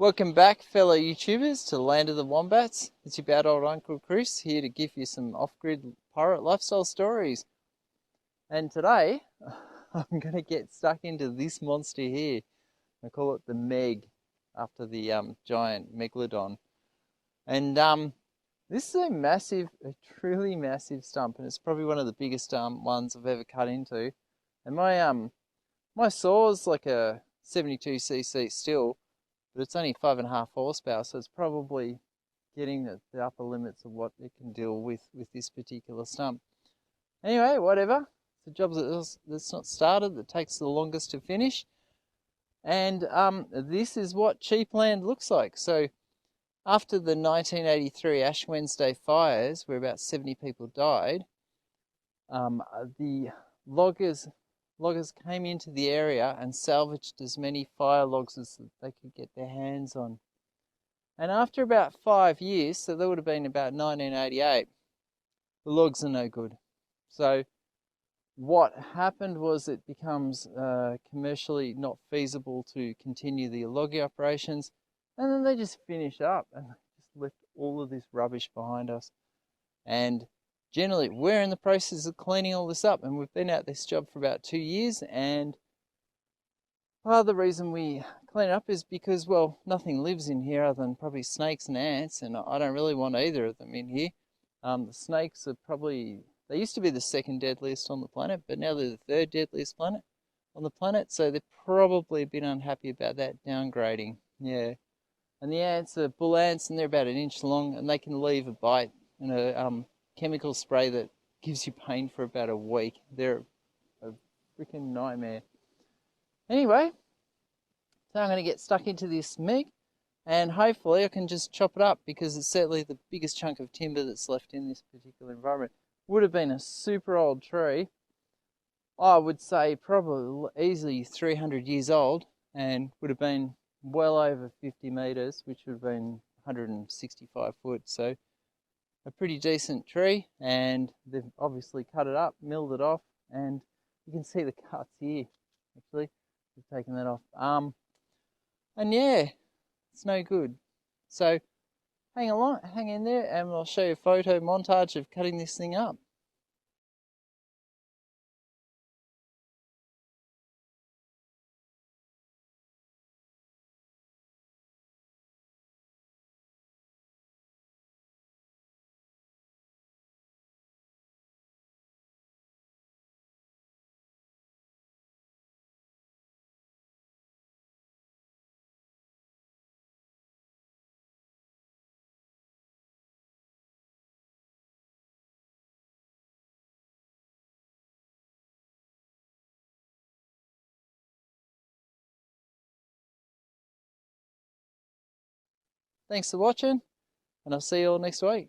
Welcome back, fellow YouTubers, to the Land of the Wombats. It's your bad old Uncle Chris here to give you some off-grid pirate lifestyle stories. And today, I'm going to get stuck into this monster here. I call it the Meg, after the giant megalodon. And this is a truly massive stump, and it's probably one of the biggest ones I've ever cut into. And my saw's like a 72cc steel, but it's only 5.5 horsepower, so it's probably getting the upper limits of what it can deal with this particular stump. Anyway, whatever. It's a job that's not started, that takes the longest to finish. And this is what cheap land looks like. So after the 1983 Ash Wednesday fires, where about 70 people died, the loggers came into the area and salvaged as many fire logs as they could get their hands on. And after about 5 years, so that would have been about 1988, the logs are no good. So what happened was it becomes commercially not feasible to continue the logging operations, and then they just finished up and just left all of this rubbish behind us. And generally, we're in the process of cleaning all this up, and we've been at this job for about 2 years, and part of the reason we clean it up is because, well, nothing lives in here other than probably snakes and ants, and I don't really want either of them in here. The snakes are probably, they used to be the second deadliest on the planet, but now they're the third deadliest planet on the planet, so they've probably been unhappy about that downgrading. Yeah. And the ants are bull ants, and they're about 1 inch long, and they can leave a bite and a chemical spray that gives you pain for about a week. They're a freaking nightmare. Anyway, so I'm going to get stuck into this Meg, and hopefully I can just chop it up, because it's certainly the biggest chunk of timber that's left in this particular environment. Would have been a super old tree. I would say probably easily 300 years old, and would have been well over 50 meters, which would have been 165 foot. So a pretty decent tree, and they've obviously cut it up, milled it off, and you can see the cuts here. Actually, they've taken that off. And yeah, it's no good. So hang in there, and I'll show you a photo montage of cutting this thing up. Thanks for watching, and I'll see you all next week.